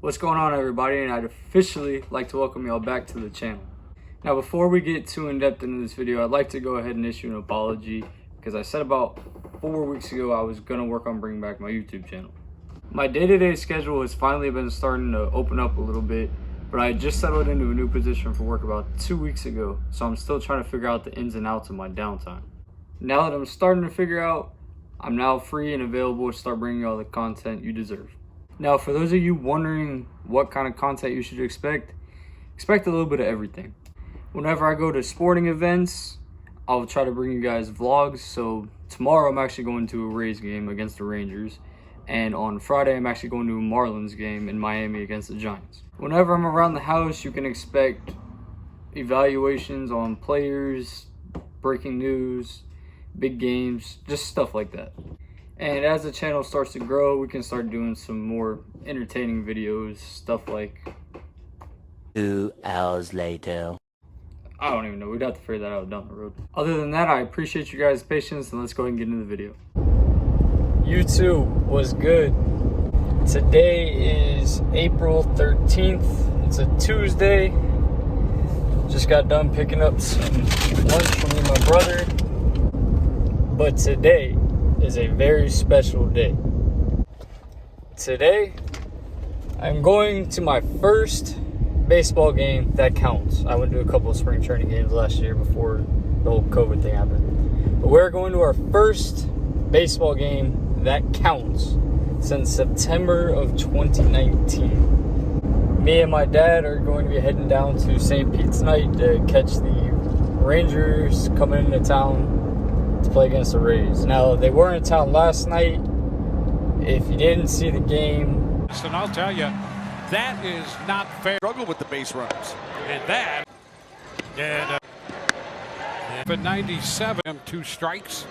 What's going on, everybody? And I'd officially like to welcome y'all back to the channel. Now, before we get too in-depth into this video, I'd like to go ahead and issue an apology because I said about 4 weeks ago I was going to work on bringing back my YouTube channel. My day-to-day schedule has finally been starting to open up a little bit, but I just settled into a new position for work about 2 weeks ago, so I'm still trying to figure out the ins and outs of my downtime. Now that I'm starting to figure out, I'm now free and available to start bringing y'all the content you deserve. Now, for those of you wondering what kind of content you should expect a little bit of everything. Whenever I go to sporting events, I'll try to bring you guys vlogs. So tomorrow I'm actually going to a Rays game against the Rangers. And on Friday, I'm actually going to a Marlins game in Miami against the Giants. Whenever I'm around the house, you can expect evaluations on players, breaking news, big games, just stuff like that. And as the channel starts to grow, we can start doing some more entertaining videos, stuff like 2 hours later. I don't even know, we'd have to figure that out down the road. Other than that, I appreciate you guys' patience, and let's go ahead and get into the video. YouTube was good. Today is April 13th. It's a Tuesday. Just got done picking up some lunch from me and my brother. But today is a very special day. Today, I'm going to my first baseball game that counts. I went to a couple of spring training games last year before the whole COVID thing happened. But we're going to our first baseball game that counts since September of 2019. Me and my dad are going to be heading down to St. Pete's night to catch the Rangers coming into town to play against the Rays. Now, they were in town last night. If you didn't see the game, and I'll tell you, that is not fair. Struggle with the base runners. And that, and for 97, 2 strikes,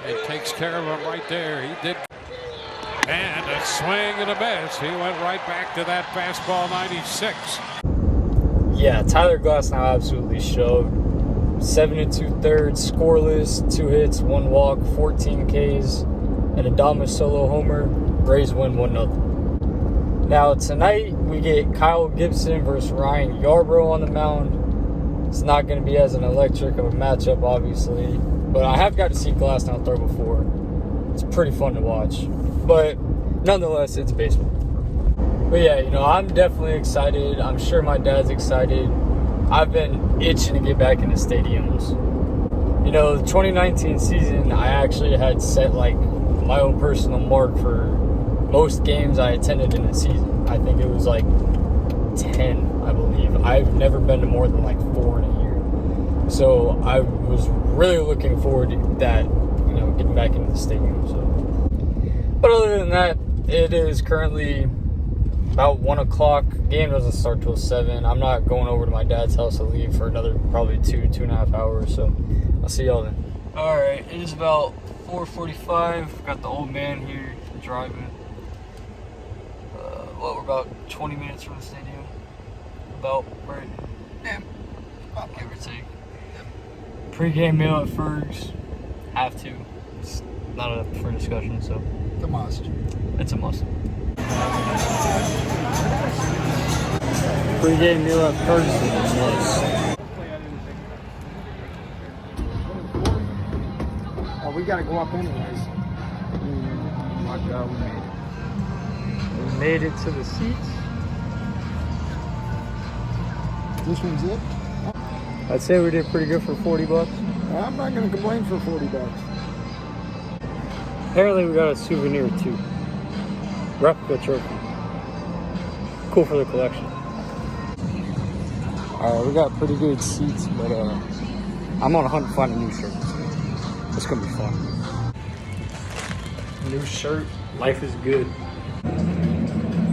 and takes care of him right there. He did. And a swing and a miss. He went right back to that fastball 96. Yeah, Tyler Glasnow absolutely showed. 7 2/3, scoreless, 2 hits, 1 walk, 14 Ks, and Adames solo homer. Rays win 1-0. Now tonight we get Kyle Gibson versus Ryan Yarbrough on the mound. It's not going to be as an electric of a matchup, obviously, but I have got to see Glasnow throw before. It's pretty fun to watch, but nonetheless, it's baseball. But yeah, I'm definitely excited. I'm sure my dad's excited. I've been itching to get back into stadiums. The 2019 season, I actually had set like my own personal mark for most games I attended in the season. I think it was like 10, I believe. I've never been to more than like 4 in a year. So I was really looking forward to that, getting back into the stadium. So, but other than that, it is currently about 1 o'clock. Game doesn't start till 7. I'm not going over to my dad's house to leave for another probably 2.5 hours. So I'll see y'all then. All right, it is about 4:45. Got the old man here driving. We're about 20 minutes from the stadium. About, right? Yeah, about give or take. Pre-game meal at Ferg's. Have to. It's not up for discussion, so. It's a must. It's a must. Pre-game meal at Ferg's is a must. Oh, we gotta go up anyways. Oh my God, we made it. We made it to the seats. This one's it? I'd say we did pretty good for $40. I'm not gonna complain for $40. Apparently we got a souvenir too. Replica trophy. Cool for the collection. Alright, we got pretty good seats, but I'm on a hunt to find a new shirt. It's gonna be fun. New shirt, life is good.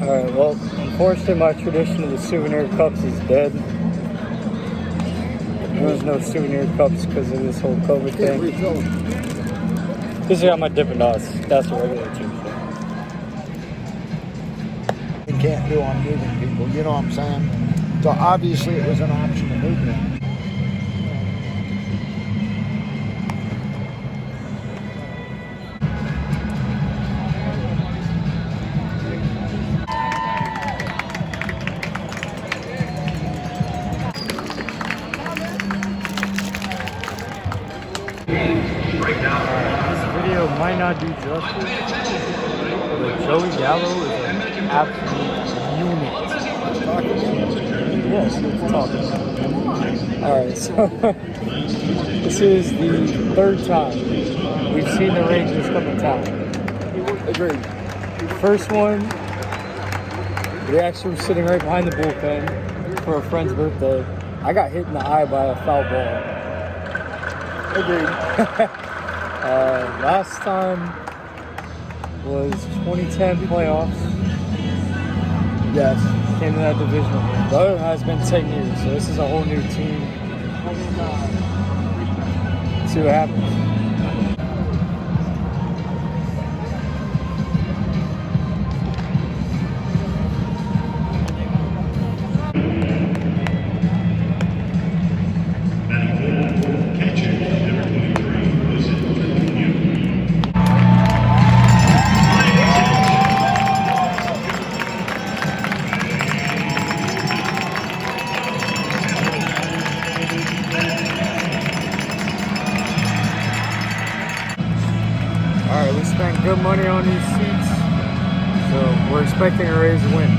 Alright, well, unfortunately my tradition of the souvenir cups is dead. There's no souvenir cups because of this whole COVID thing. This is how my Dippin' Dots. That's the regular too. You can't do on moving people, you know what I'm saying? So obviously it was an option to move them. might not do justice, but Joey Gallo is an absolute unit. Yes, let's talk. Alright, so this is the third time we've seen the Rangers come to town. Agreed. First one, we actually were sitting right behind the bullpen for a friend's birthday. I got hit in the eye by a foul ball. Agreed. Last time was 2010 playoffs. Yes. Came to that divisional game. The other has been 10 years, so this is a whole new team. Let's see what happens. Alright, we spent good money on these seats, so we're expecting a Rays win.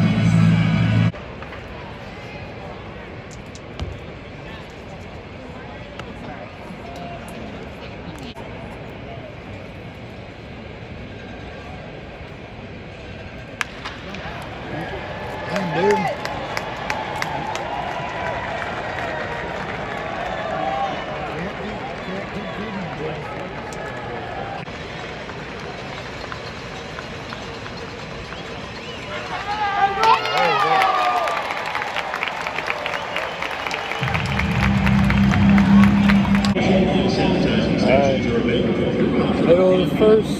Dude. Middle of the first,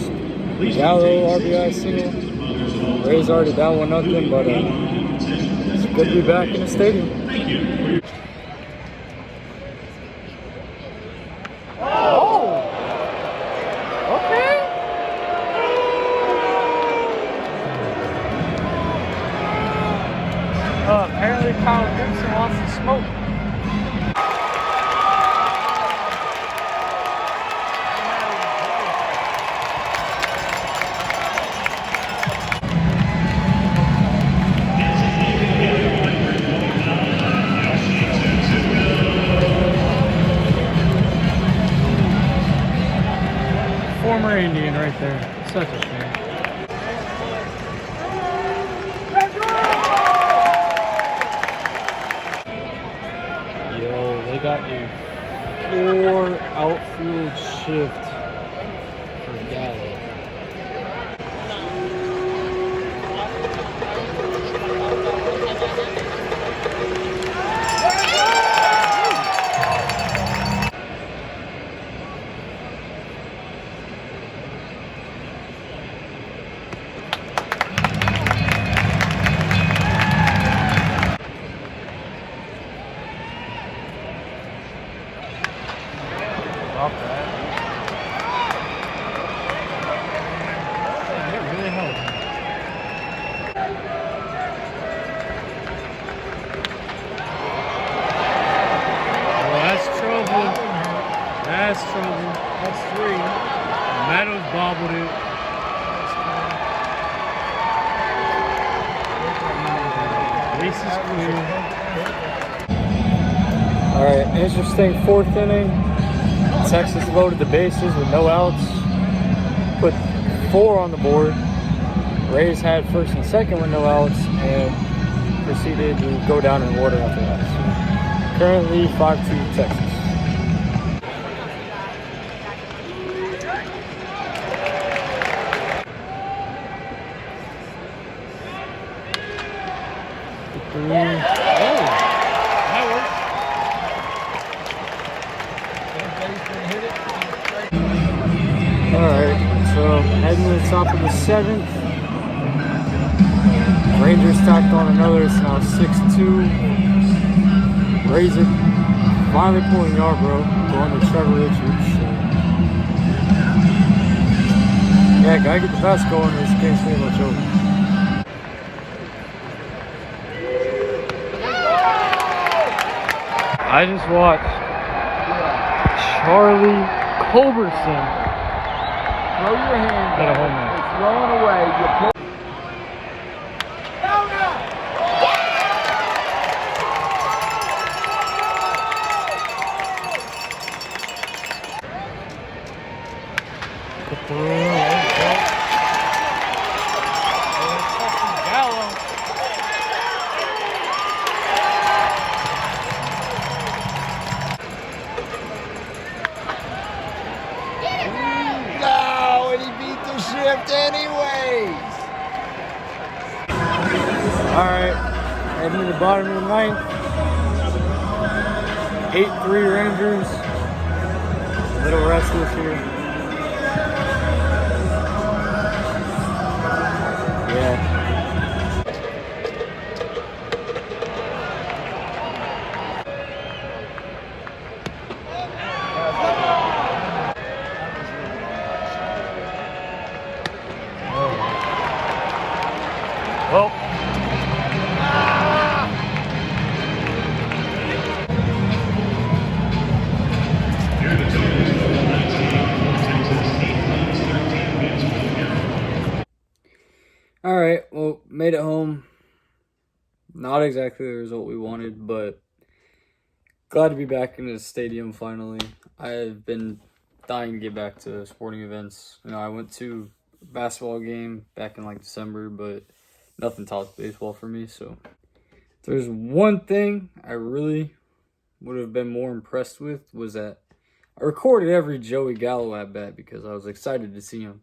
Gallo RBI single. Rays already down 1-0, but it's good to be back in the stadium. Oh! Okay. Apparently Kyle Gibson wants to smoke. Former Indian right there. Such a shame. Yo, they got a 4 outfield shift for Gallo. Not bad. It really helped. Well, that's trouble. That's trouble. That's 3. Meadows bobbled it. Base is clear. Alright, interesting 4th inning. Texas loaded the bases with no outs, put 4 on the board. Rays had first and second with no outs and proceeded to go down in order after that. So currently 5-2 Texas. Alright, so heading to the top of the 7th. Rangers tacked on another, it's now 6-2. Rays are finally pulling Yarbrough, going to Trevor Richards. So. Yeah, gotta get the best going, this game's pretty much over. I just watched Charlie Culberson throw your hand Got a up. home run. It's rolling away. You pull. No, and he beat the shift anyways. Alright, heading to the bottom of the ninth. 8-3 Rangers. A little restless here. Yeah. Well. Alright, well, made it home. Not exactly the result we wanted, but glad to be back in the stadium finally. I've been dying to get back to sporting events. You know, I went to a basketball game back in like December, but nothing tops baseball for me. So if there's one thing I really would have been more impressed with was that I recorded every Joey Gallo at bat because I was excited to see him.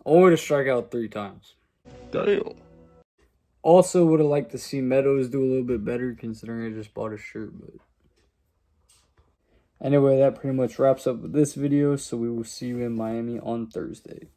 Only to strike out 3 times. Damn. Also would have liked to see Meadows do a little bit better considering I just bought a shirt. But anyway, that pretty much wraps up this video. So we will see you in Miami on Thursday.